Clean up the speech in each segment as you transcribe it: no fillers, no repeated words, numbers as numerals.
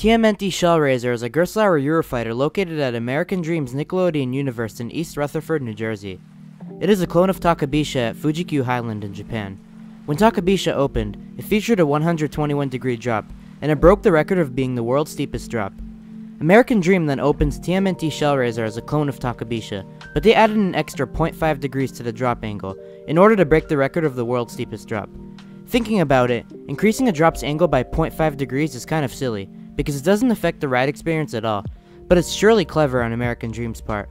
TMNT Shellraiser is a Gerstlauer Eurofighter located at American Dreams Nickelodeon Universe in East Rutherford, New Jersey. It is a clone of Takabisha at Fuji-Q Highland in Japan. When Takabisha opened, it featured a 121-degree drop, and it broke the record of being the world's steepest drop. American Dream then opens TMNT Shellraiser as a clone of Takabisha, but they added an extra 0.5 degrees to the drop angle in order to break the record of the world's steepest drop. Thinking about it, increasing a drop's angle by 0.5 degrees is kind of silly, because it doesn't affect the ride experience at all, but it's surely clever on American Dream's part.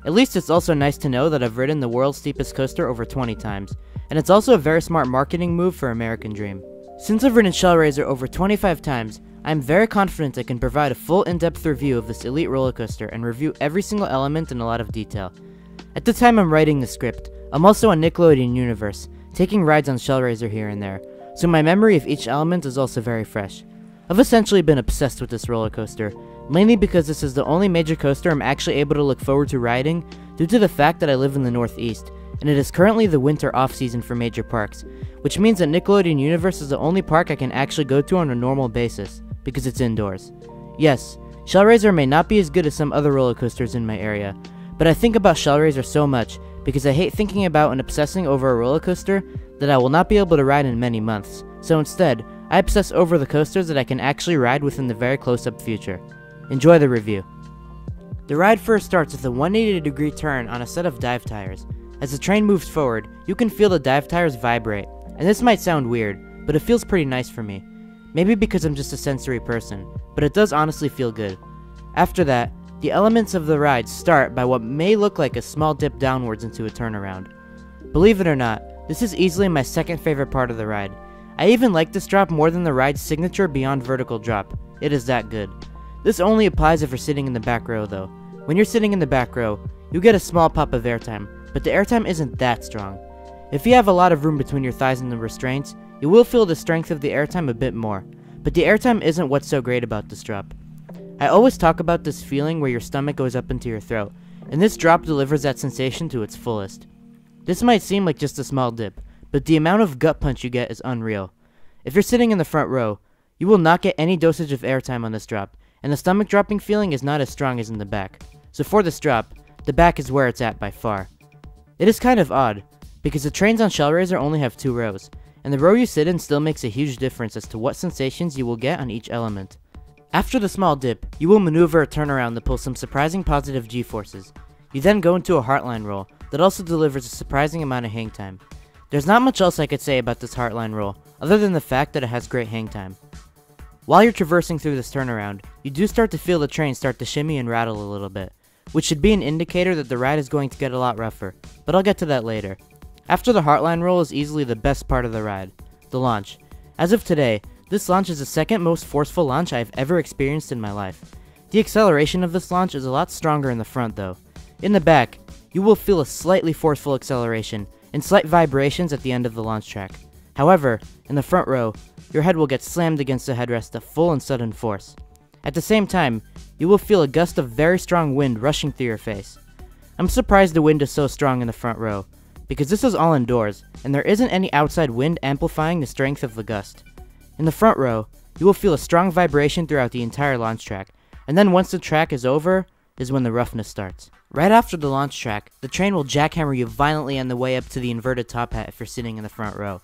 At least it's also nice to know that I've ridden the world's steepest coaster over 20 times, and it's also a very smart marketing move for American Dream. Since I've ridden Shellraiser over 25 times, I am very confident I can provide a full in-depth review of this elite roller coaster and review every single element in a lot of detail. At the time I'm writing the script, I'm also on Nickelodeon Universe, taking rides on Shellraiser here and there, so my memory of each element is also very fresh. I've essentially been obsessed with this roller coaster, mainly because this is the only major coaster I'm actually able to look forward to riding due to the fact that I live in the Northeast, and it is currently the winter off-season for major parks, which means that Nickelodeon Universe is the only park I can actually go to on a normal basis, because it's indoors. Yes, Shellraiser may not be as good as some other roller coasters in my area, but I think about Shellraiser so much because I hate thinking about and obsessing over a roller coaster that I will not be able to ride in many months, so instead, I obsess over the coasters that I can actually ride within the very close-up future. Enjoy the review. The ride first starts with a 180-degree turn on a set of dive tires. As the train moves forward, you can feel the dive tires vibrate, and this might sound weird, but it feels pretty nice for me. Maybe because I'm just a sensory person, but it does honestly feel good. After that, the elements of the ride start by what may look like a small dip downwards into a turnaround. Believe it or not, this is easily my second favorite part of the ride. I even like this drop more than the ride's signature beyond vertical drop. It is that good. This only applies if you're sitting in the back row though. When you're sitting in the back row, you get a small pop of airtime, but the airtime isn't that strong. If you have a lot of room between your thighs and the restraints, you will feel the strength of the airtime a bit more, but the airtime isn't what's so great about this drop. I always talk about this feeling where your stomach goes up into your throat, and this drop delivers that sensation to its fullest. This might seem like just a small dip, but the amount of gut punch you get is unreal. If you're sitting in the front row, you will not get any dosage of airtime on this drop, and the stomach dropping feeling is not as strong as in the back. So for this drop, the back is where it's at by far. It is kind of odd, because the trains on Shellraiser only have 2 rows, and the row you sit in still makes a huge difference as to what sensations you will get on each element. After the small dip, you will maneuver a turnaround to pull some surprising positive G-forces. You then go into a Heartline roll that also delivers a surprising amount of hang time. There's not much else I could say about this Heartline roll, other than the fact that it has great hang time. While you're traversing through this turnaround, you do start to feel the train start to shimmy and rattle a little bit, which should be an indicator that the ride is going to get a lot rougher, but I'll get to that later. After the Heartline roll is easily the best part of the ride, the launch. As of today, this launch is the second most forceful launch I've ever experienced in my life. The acceleration of this launch is a lot stronger in the front though. In the back, you will feel a slightly forceful acceleration and slight vibrations at the end of the launch track. However, in the front row, your head will get slammed against the headrest at full and sudden force. At the same time, you will feel a gust of very strong wind rushing through your face. I'm surprised the wind is so strong in the front row, because this is all indoors, and there isn't any outside wind amplifying the strength of the gust. In the front row, you will feel a strong vibration throughout the entire launch track, and then once the track is over, is when the roughness starts. Right after the launch track, the train will jackhammer you violently on the way up to the inverted top hat if you're sitting in the front row.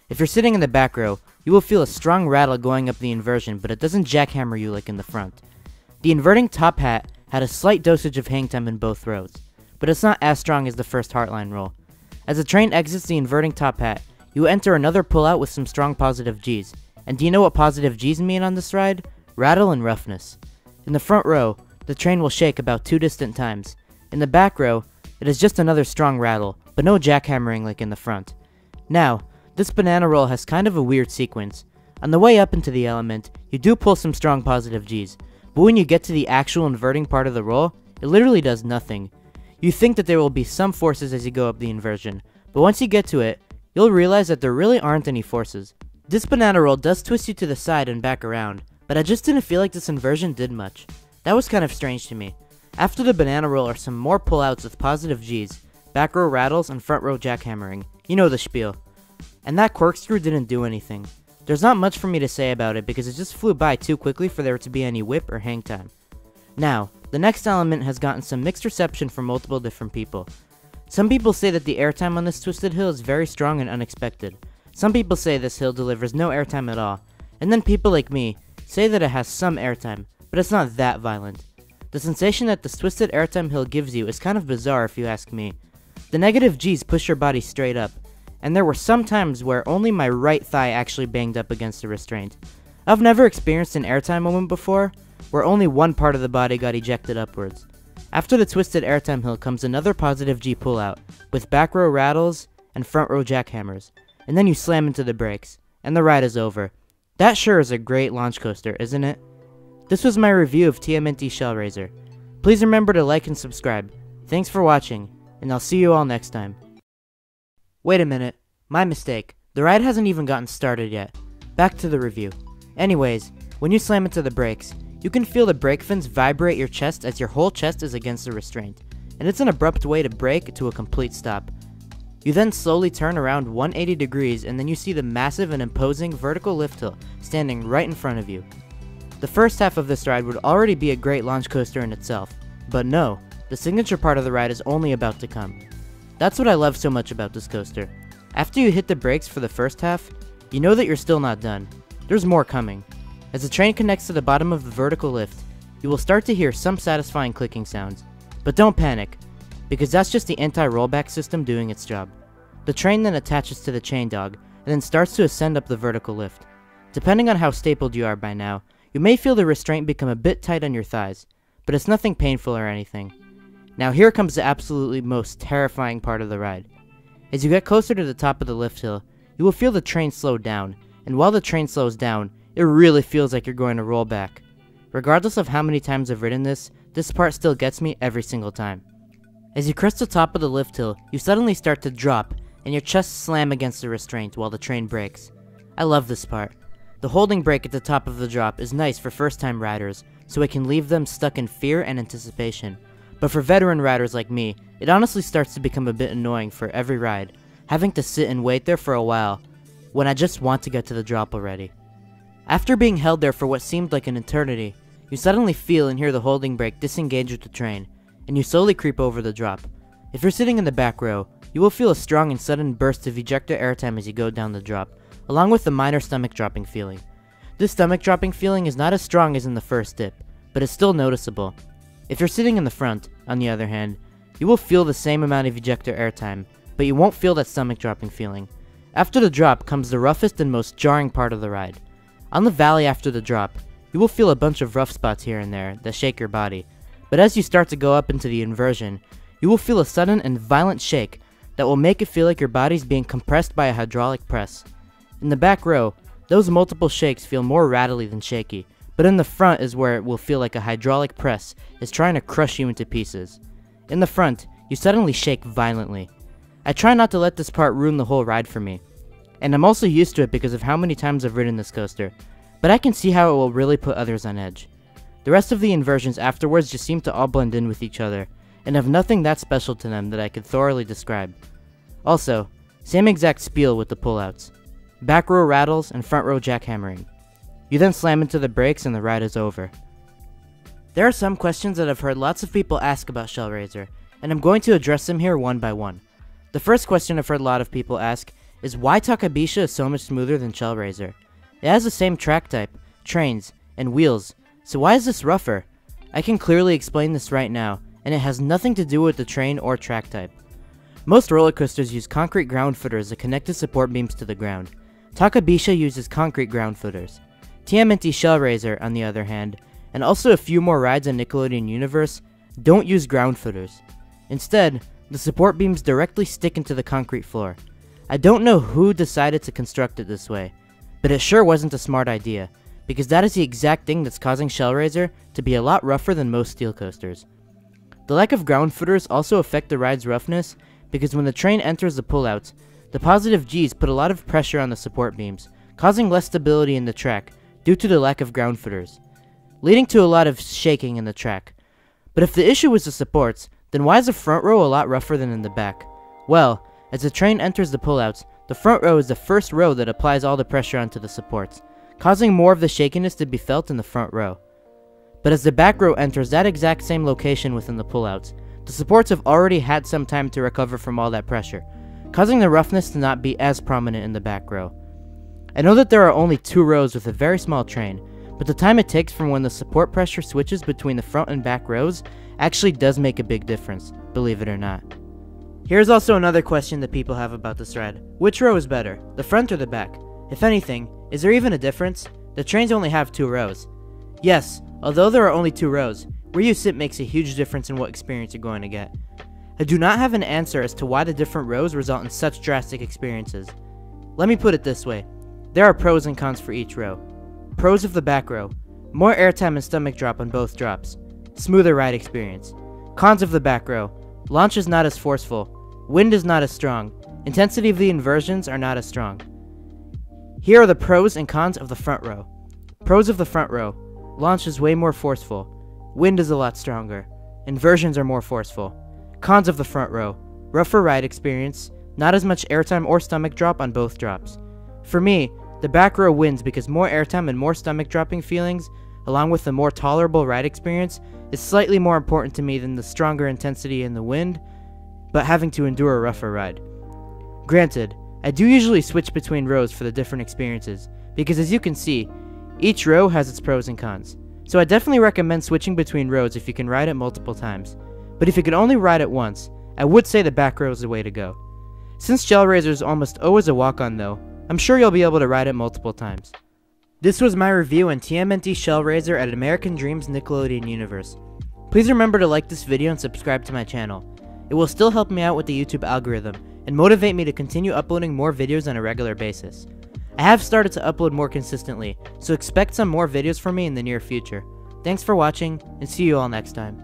If you're sitting in the back row, you will feel a strong rattle going up the inversion, but it doesn't jackhammer you like in the front. The inverting top hat had a slight dosage of hang time in both rows, but it's not as strong as the first Heartline roll. As the train exits the inverting top hat, you enter another pullout with some strong positive Gs. And do you know what positive Gs mean on this ride? Rattle and roughness. In the front row, the train will shake about 2 distant times. In the back row, it is just another strong rattle, but no jackhammering like in the front. Now, this banana roll has kind of a weird sequence. On the way up into the element, you do pull some strong positive Gs, but when you get to the actual inverting part of the roll, it literally does nothing. You think that there will be some forces as you go up the inversion, but once you get to it, you'll realize that there really aren't any forces. This banana roll does twist you to the side and back around, but I just didn't feel like this inversion did much. That was kind of strange to me. After the banana roll are some more pullouts with positive Gs, back row rattles, and front row jackhammering. You know the spiel. And that corkscrew didn't do anything. There's not much for me to say about it because it just flew by too quickly for there to be any whip or hang time. Now, the next element has gotten some mixed reception from multiple different people. Some people say that the airtime on this twisted hill is very strong and unexpected. Some people say this hill delivers no airtime at all. And then people like me say that it has some airtime, but it's not that violent. The sensation that this twisted airtime hill gives you is kind of bizarre if you ask me. The negative G's push your body straight up, and there were some times where only my right thigh actually banged up against the restraint. I've never experienced an airtime moment before, where only one part of the body got ejected upwards. After the twisted airtime hill comes another positive G pullout, with back row rattles and front row jackhammers, and then you slam into the brakes, and the ride is over. That sure is a great launch coaster, isn't it? This was my review of TMNT Shellraiser. Please remember to like and subscribe. Thanks for watching, and I'll see you all next time. Wait a minute, my mistake. The ride hasn't even gotten started yet. Back to the review. Anyways, when you slam into the brakes, you can feel the brake fins vibrate your chest as your whole chest is against the restraint, and it's an abrupt way to brake to a complete stop. You then slowly turn around 180 degrees and then you see the massive and imposing vertical lift hill standing right in front of you. The first half of this ride would already be a great launch coaster in itself, but no, the signature part of the ride is only about to come. That's what I love so much about this coaster. After you hit the brakes for the first half, you know that you're still not done. There's more coming. As the train connects to the bottom of the vertical lift, you will start to hear some satisfying clicking sounds. But don't panic, because that's just the anti-rollback system doing its job. The train then attaches to the chain dog, and then starts to ascend up the vertical lift. Depending on how stapled you are by now, you may feel the restraint become a bit tight on your thighs, but it's nothing painful or anything. Now here comes the absolutely most terrifying part of the ride. As you get closer to the top of the lift hill, you will feel the train slow down, and while the train slows down, it really feels like you're going to roll back. Regardless of how many times I've ridden this part still gets me every single time. As you crest the top of the lift hill, you suddenly start to drop, and your chest slam against the restraint while the train brakes. I love this part. The holding brake at the top of the drop is nice for first-time riders, so it can leave them stuck in fear and anticipation. But for veteran riders like me, it honestly starts to become a bit annoying for every ride, having to sit and wait there for a while, when I just want to get to the drop already. After being held there for what seemed like an eternity, you suddenly feel and hear the holding brake disengage with the train, and you slowly creep over the drop. If you're sitting in the back row, you will feel a strong and sudden burst of ejector airtime as you go down the drop, along with a minor stomach dropping feeling. This stomach dropping feeling is not as strong as in the first dip, but is still noticeable. If you're sitting in the front, on the other hand, you will feel the same amount of ejector airtime, but you won't feel that stomach dropping feeling. After the drop comes the roughest and most jarring part of the ride. On the valley after the drop, you will feel a bunch of rough spots here and there that shake your body, but as you start to go up into the inversion, you will feel a sudden and violent shake that will make it feel like your body's being compressed by a hydraulic press. In the back row, those multiple shakes feel more rattly than shaky, but in the front is where it will feel like a hydraulic press is trying to crush you into pieces. In the front, you suddenly shake violently. I try not to let this part ruin the whole ride for me, and I'm also used to it because of how many times I've ridden this coaster, but I can see how it will really put others on edge. The rest of the inversions afterwards just seem to all blend in with each other, and have nothing that special to them that I could thoroughly describe. Also, same exact spiel with the pullouts. Back row rattles and front row jackhammering. You then slam into the brakes and the ride is over. There are some questions that I've heard lots of people ask about Shellraiser, and I'm going to address them here one by one. The first question I've heard a lot of people ask is why Takabisha is so much smoother than Shellraiser. It has the same track type, trains, and wheels, so why is this rougher? I can clearly explain this right now, and it has nothing to do with the train or track type. Most roller coasters use concrete ground footers that connect the support beams to the ground. Takabisha uses concrete ground footers. TMNT Shellraiser, on the other hand, and also a few more rides in Nickelodeon Universe, don't use ground footers. Instead, the support beams directly stick into the concrete floor. I don't know who decided to construct it this way, but it sure wasn't a smart idea, because that is the exact thing that's causing Shellraiser to be a lot rougher than most steel coasters. The lack of ground footers also affect the ride's roughness, because when the train enters the pullouts, the positive G's put a lot of pressure on the support beams, causing less stability in the track due to the lack of ground footers, leading to a lot of shaking in the track. But if the issue was the supports, then why is the front row a lot rougher than in the back? Well, as the train enters the pullouts, The front row is the first row that applies all the pressure onto the supports, causing more of the shakiness to be felt in the front row. But as the back row enters that exact same location within the pullouts, the supports have already had some time to recover from all that pressure, causing the roughness to not be as prominent in the back row. I know that there are only 2 rows with a very small train, but the time it takes from when the support pressure switches between the front and back rows actually does make a big difference, believe it or not. Here's also another question that people have about this ride. Which row is better, the front or the back? If anything, is there even a difference? The trains only have 2 rows. Yes, although there are only 2 rows, where you sit makes a huge difference in what experience you're going to get. I do not have an answer as to why the different rows result in such drastic experiences. Let me put it this way. There are pros and cons for each row. Pros of the back row: more airtime and stomach drop on both drops. Smoother ride experience. Cons of the back row: launch is not as forceful. Wind is not as strong. Intensity of the inversions are not as strong. Here are the pros and cons of the front row. Pros of the front row: launch is way more forceful. Wind is a lot stronger. Inversions are more forceful. Cons of the front row: rougher ride experience, not as much airtime or stomach drop on both drops. For me, the back row wins because more airtime and more stomach dropping feelings, along with a more tolerable ride experience, is slightly more important to me than the stronger intensity in the wind, but having to endure a rougher ride. Granted, I do usually switch between rows for the different experiences, because as you can see, each row has its pros and cons. So I definitely recommend switching between rows if you can ride it multiple times. But if you can only ride it once, I would say the back row is the way to go. Since Shellraiser is almost always a walk-on though, I'm sure you'll be able to ride it multiple times. This was my review on TMNT Shellraiser at American Dreams Nickelodeon Universe. Please remember to like this video and subscribe to my channel. It will still help me out with the YouTube algorithm and motivate me to continue uploading more videos on a regular basis. I have started to upload more consistently, so expect some more videos from me in the near future. Thanks for watching, and see you all next time.